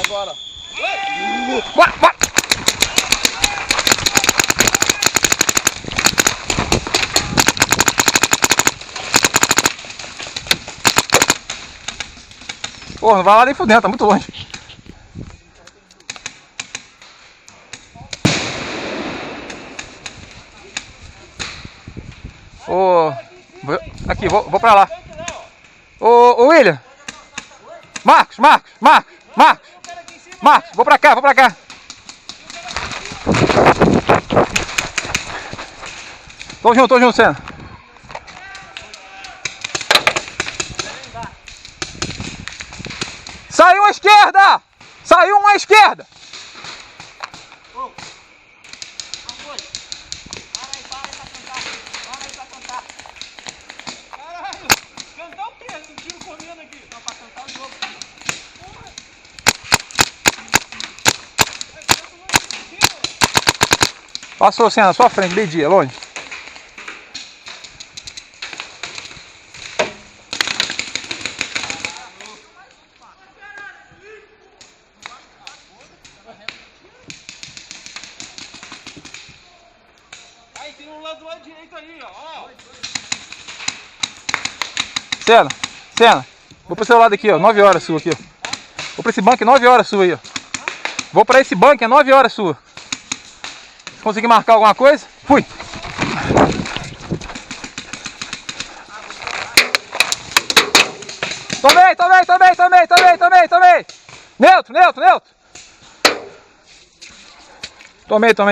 agora. Bora, bora. Porra, não vai lá nem fudendo, tá muito longe. Ô, aqui, vou pra lá. Ô William. Marcos, vou pra cá, Tô junto, Senna. Saiu à esquerda! Saiu uma à esquerda! Caralho! Cantar o quê? Tem tiro correndo aqui. Não, pra cantar o jogo. Passou, Senna, na sua frente, meio-dia, longe. Aí, tem um lado do lado direito aí, ó. Senna, vou pro seu lado aqui, ó, 9 horas sua aqui, ó. Vou pra esse banco, 9 horas sua aí, ó. Vou pra esse banco, é 9 horas sua. Se conseguir marcar alguma coisa, fui. Tomei. Neutro. Tomei. Tô.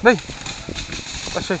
Daí. Achei.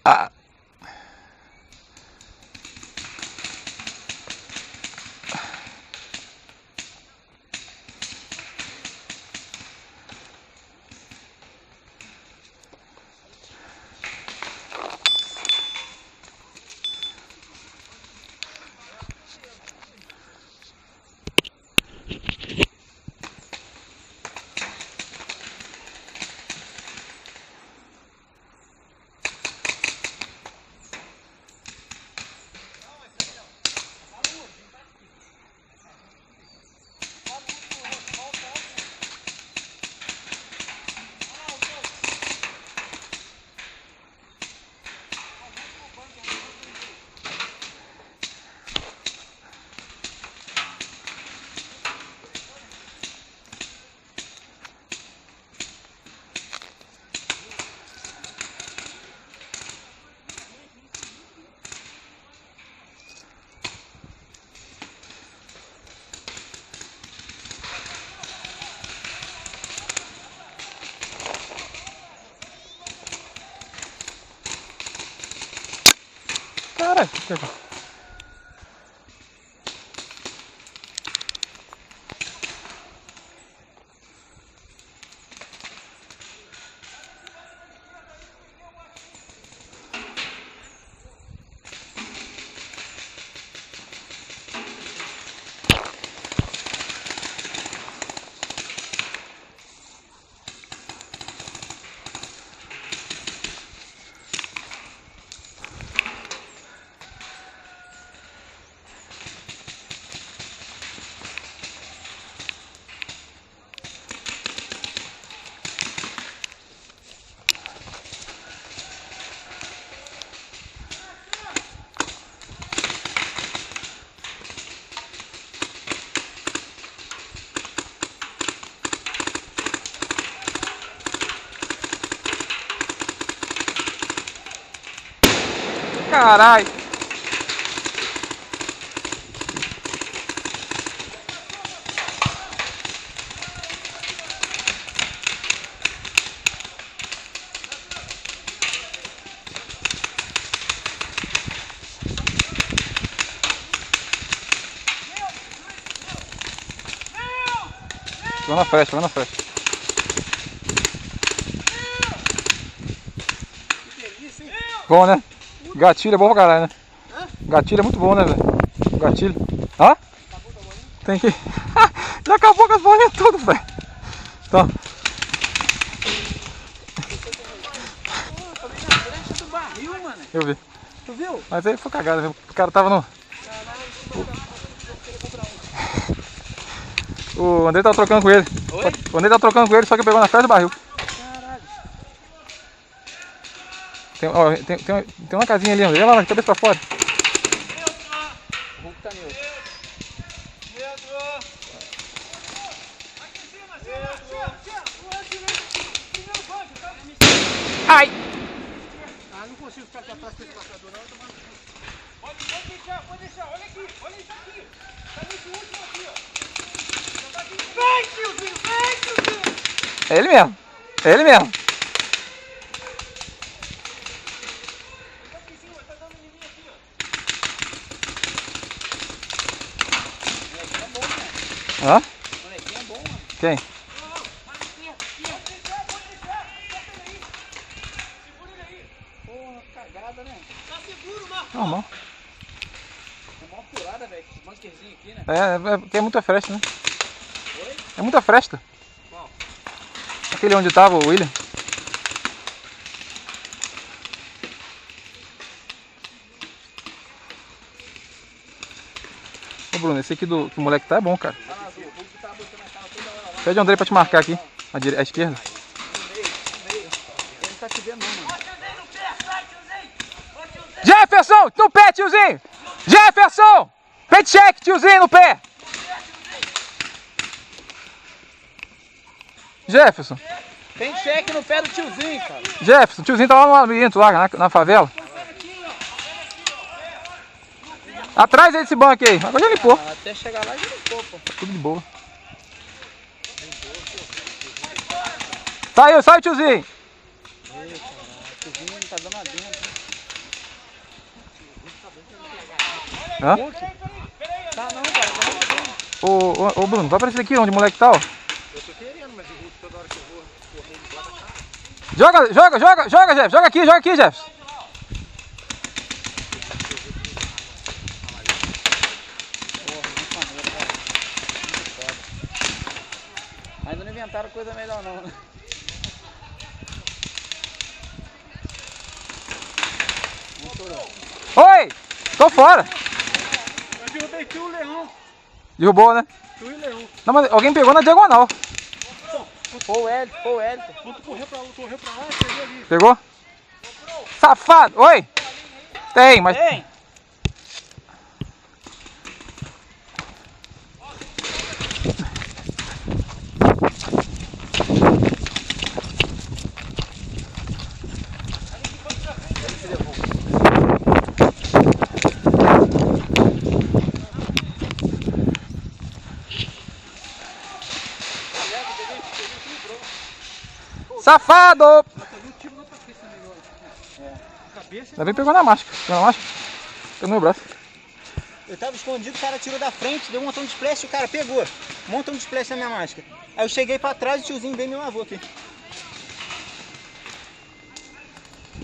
Ah. Caralho, que pegou. Caralho. Pegou na frente, pegou na frente. Bom, né? Gatilho é bom pra caralho, né? Gatilho é muito bom, né, velho? Gatilho. Hã? Tem que... Já acabou com as bolinhas todas, velho. Então... Eu vi. Tu viu? Mas aí foi cagada, viu? O cara tava no... O Andrei tava trocando com ele. Oi? O Andrei tava trocando com ele, só que pegou na frente do barril. Caralho. Tem uma casinha ali, Andrei. Olha lá, cabeça pra fora. O Hulk tá neutro. Ai! Ah, não consigo ficar aqui atrás desse passador não. Pode deixar, olha aqui, olha isso aqui. Tá nesse último aqui, ó. Vem, tiozinho, vem, tiozinho. É ele mesmo. É ele mesmo. Tá aqui em cima, tá dando em mim aqui, ó. Hã? Molequinho é bom, mano. Quem? Porra, cagada, né? Tá seguro, Marcos. Normal. É mó furada, velho. Esse bunkerzinho aqui, né? Porque é muita fresta, né? Oi? É muita fresta. Qual? Aquele onde tava o William. Ô Bruno, esse aqui que o moleque tá é bom, cara. Tá na azul. O Hulk tá botando a cara toda hora lá. Pede o Andrei pra te marcar aqui. À esquerda. No meio. Ele não tá te vendo, não, mano. Tiozinho no pé, sai, tiozinho. Ô, tiozinho. Jefferson! No pé, tiozinho! Jefferson! Pet check, tiozinho, no pé! Jefferson! Tem cheque no pé do tiozinho, cara. Jefferson, tiozinho tá lá no labirinto, lá na favela. Atrás desse banco aí. Agora já limpou. Ah, até chegar lá já limpou, pô. Tudo de boa. Saiu, sai, tiozinho! Ei, cara. O tiozinho tá dando a dentro. Hã? Tá não, cara. Tá dando a dentro. Ô Bruno, vai pra esse aqui onde o moleque tá, ó. Eu tô querendo, mas o Hulk toda hora que eu vou correr, ele bota a cara. Joga, Jeff. Joga aqui, Jeff. Porra, muito maneiro, cara. Muito foda. Ainda não inventaram coisa melhor, não, né? Oi! Tô fora. Eu derrubei tu, o leão. Derrubou, né? Tu e o leão. Não, mas alguém pegou na diagonal. Pô, o Hélio. Quando tu correu pra lá, pegou ali. Pegou? Safado! Oi! Tem, mas... Tem! Safado! Cabeça. Ainda bem que pegou na máscara. Pegou na máscara? Pegou no meu braço. Eu tava escondido, o cara tirou da frente, deu um montão de splash, o cara pegou. Um montão de splash na minha máscara. Aí eu cheguei pra trás e o tiozinho veio e me lavou aqui.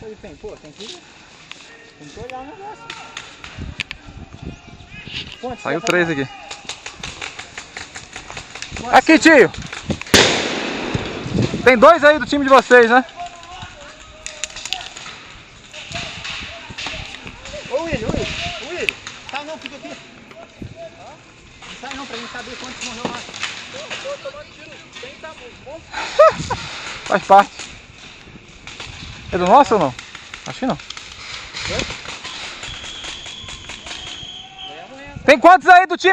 Aí, pô, tem que olhar o negócio. Quantos? Saiu 3 aqui. Aqui, tio! Tem 2 aí do time de vocês, né? Ô William. Sai não, fica aqui. Não sai não, pra gente saber quantos morreu lá. Tô tomando tiro, tem tá bom. Faz parte. É do nosso ou não? Acho que não. Tem quantos aí do time?